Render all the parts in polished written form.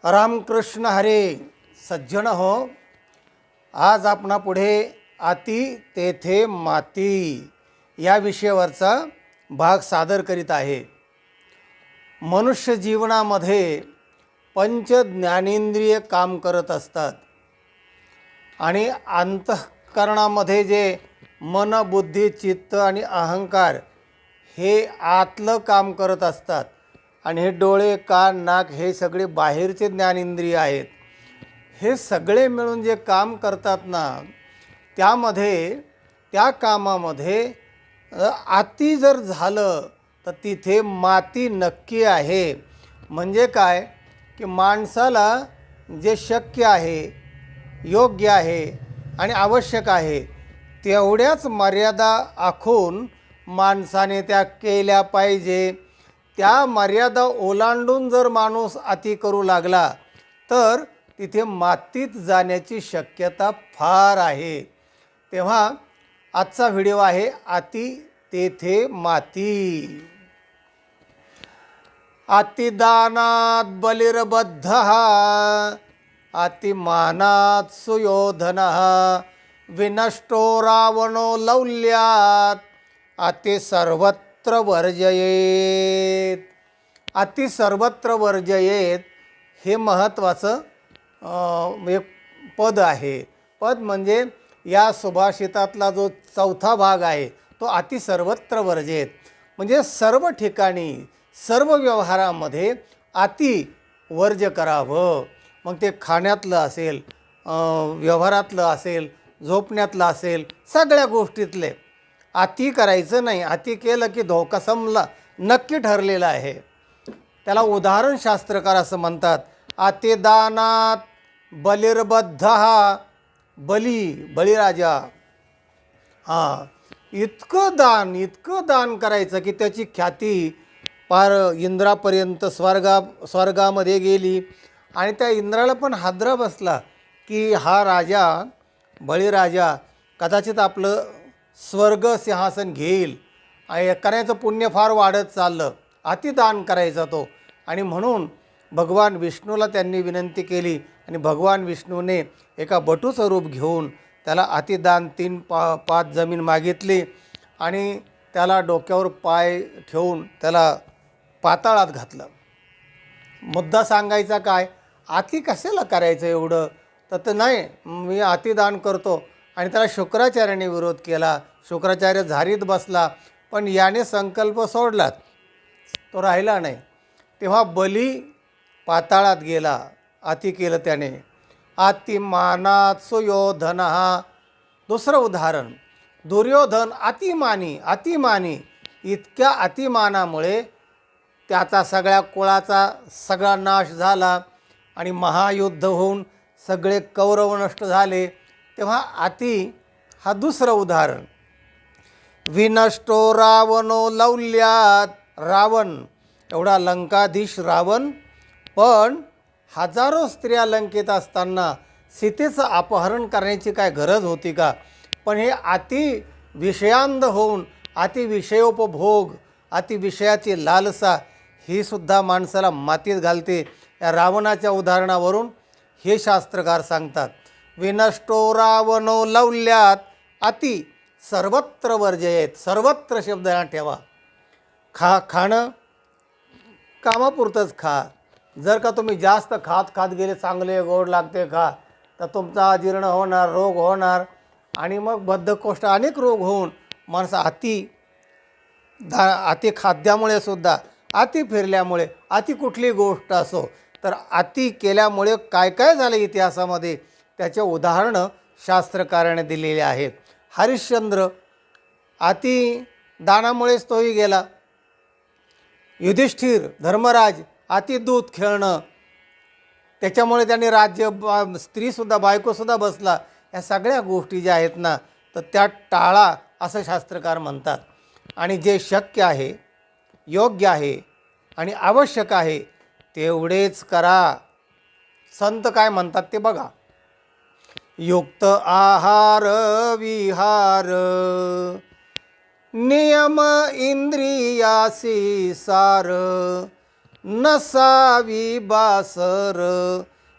रामकृष्ण हरे. सज्जन हो, आज आपणा पुढे अति तेथे माती या विषयावरचा भाग सादर करीत आहे. मनुष्य जीवनामध्ये पंच ज्ञानेंद्रिय काम करत असतात आणि अंतःकरणामध्ये जे मन, बुद्धी, चित्त आणि अहंकार हे आतलं काम करत असतात आणि हे डोळे, कान, नाक हे सगळे बाहेरचे ज्ञानेंद्रिय आहेत. हे सगळे मिळून जे काम करतात ना, त्या कामामध्ये अति जर झालं तर तिथे माती नक्की आहे. म्हणजे काय की माणसाला जे शक्य आहे, योग्य आहे आणि आवश्यक आहे तेवढ्याच मर्यादा आखून माणसाने त्या केल्या पाहिजे. त्या मर्यादा ओलांडून जर माणूस अति करू लागला तर तिथे मातीत जाण्याची शक्यता फार आहे. तेव्हा आजचा व्हिडिओ आहे अति तेथे माती. अतिदानात बलिर्बद्धः अतिमानात सुयोधनः विनष्टो रावणो लौल्यात अति सर्वत्र वर्जयेत. अति सर्वत्र वर्जयेत हे महत्त्वाचं एक पद आहे. पद म्हणजे या सुभाषितातला जो चौथा भाग आहे तो अति सर्वत्र वर्जयेत, म्हणजे सर्व ठिकाणी सर्व व्यवहारामध्ये अति वर्ज करावं. मग ते खाण्यातलं असेल, व्यवहारातलं असेल, झोपण्यातलं असेल, सगळ्या गोष्टीतले अति करायचं नाही. अति केलं की धोका समला नक्की ठरलेला आहे. त्याला उदाहरण शास्त्रकार असं म्हणतात. अतिदानात बलिर्बद्धः, बळीराजा, इतकं दान करायचं की त्याची ख्याती पार इंद्रापर्यंत स्वर्गामध्ये गेली आणि त्या इंद्राला पण हादरा बसला की हा राजा, बळीराजा कदाचित आपलं स्वर्ग सिंहासन घेईल. करायचं पुण्य फार वाढत चाललं, अतिदान करायचा तो. आणि म्हणून भगवान विष्णूला त्यांनी विनंती केली आणि भगवान विष्णूने एका बटूचं रूप घेऊन त्याला अतिदान 3-5 जमीन मागितली आणि त्याला डोक्यावर पाय ठेवून त्याला पाताळात घातलं. मुद्दा सांगायचा काय, अति कशाला करायचं एवढं, तर नाही मी अतिदान करतो. आणि त्याला शुक्राचार्याने विरोध केला. शुक्राचार्य झारीत बसला, पण याने संकल्प सोडलात, तो राहिला नाही. तेव्हा बली पाताळात गेला, अति केलं त्याने. अतिमानात सुयोधनः. दुसरं उदाहरण, दुर्योधन अतिमानी. इतक्या अतिमानामुळे त्याचा सगळ्या कुळाचा सगळा नाश झाला आणि महायुद्ध होऊन सगळे कौरव नष्ट झाले. तेव्हा अति हा दुसरं उदाहरण. विनष्टो रावणो लौल्यात. रावण एवढा लंकाधीश रावण, पण हजारो स्त्रिया लंकेत असताना सीतेचं अपहरण करण्याची काय गरज होती का? पण हे अति विषयांध होऊन अति विषयोपभोग, अति विषयाची लालसा ही सुद्धा माणसाला मातीत घालते. या रावणाच्या उदाहरणावरून हे शास्त्रकार सांगतात. विनष्टो रावणो लौल्यात अति सर्वत्र वर्जयेत. सर्वत्र शब्द ठेवा. खाणं कामापुरतंच खा. जर का तुम्ही जास्त खात गेले, चांगले गोड लागते खा, तर तुमचा अजीर्ण होणार, रोग होणार आणि मग बद्धकोष्ठ अनेक रोग होऊन माणसं अति खाद्यामुळे सुद्धा, अति फिरल्यामुळे, अति कुठली गोष्ट असो तर अति केल्यामुळे काय काय झालं इतिहासामध्ये त्याचे उदाहरणं शास्त्रकाराने दिलेले आहेत. हरिश्चंद्र अति दानामुळेच तोही गेला. युधिष्ठिर, धर्मराज अति दूध खेळणं, त्याच्यामुळे त्यांनी राज्य, स्त्रीसुद्धा, बायकोसुद्धा बसला. या सगळ्या गोष्टी ज्या आहेत ना, तर त्या टाळा असं शास्त्रकार म्हणतात. आणि जे शक्य आहे, योग्य आहे आणि आवश्यक आहे तेवढेच करा. संत काय म्हणतात ते बघा. युक्त आहार विहार नियम इंद्रियासी सार नसावी बासर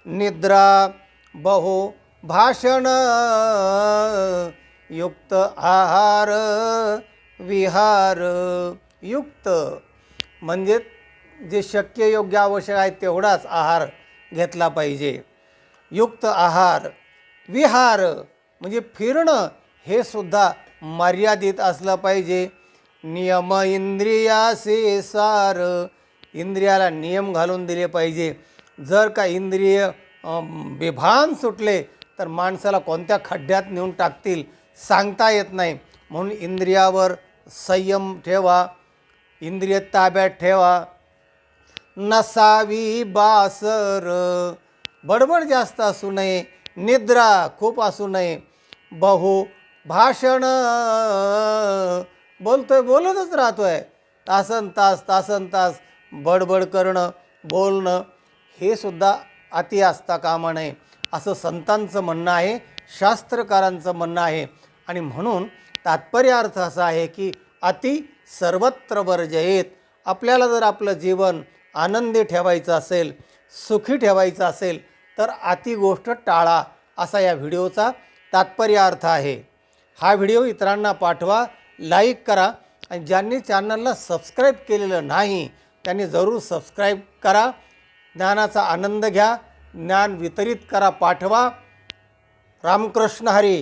निद्रा बहु भाषण युक्त आहार विहार युक्त म्हणजे जे शक्य योग्य आवश्यक आहे तेवढाच आहार घेतला पाहिजे. युक्त आहार विहार म्हणजे फिरणं हे सुद्धा मर्यादित असलं पाहिजे. नियम इंद्रियासे सार इंद्रियाला नियम घालून दिले पाहिजे. जर का इंद्रिय बेभान सुटले तर माणसाला कोणत्या खड्ड्यात नेऊन टाकतील सांगता येत नाही. म्हणून इंद्रियावर संयम ठेवा, इंद्रिय ताब्यात ठेवा. नसावी बासर बडबड जास्त असू नये, निद्रा खूप असू नये. बहु भाषण बोलतच राहतोय तासन तास बडबड करणं बोलणं हे सुद्धा अति असता कामा नये असं संतांचं म्हणणं आहे, शास्त्रकारांचं म्हणणं आहे. आणि म्हणून तात्पर्य अर्थ असा आहे की अति सर्वत्र वर्जयेत. आपल्याला जर आपलं जीवन आनंदी ठेवायचं असेल, सुखी ठेवायचं असेल तर अति गोष्ट टाळा असा या व्हिडिओचा तात्पर्य अर्थ आहे. हा व्हिडिओ इतरांना पाठवा, लाईक करा आणि ज्यांनी चॅनलला सबस्क्राईब केलेलं नाही त्यांनी जरूर सबस्क्राईब करा. ज्ञानाचा आनंद घ्या, ज्ञान वितरित करा, पाठवा. रामकृष्ण हरी.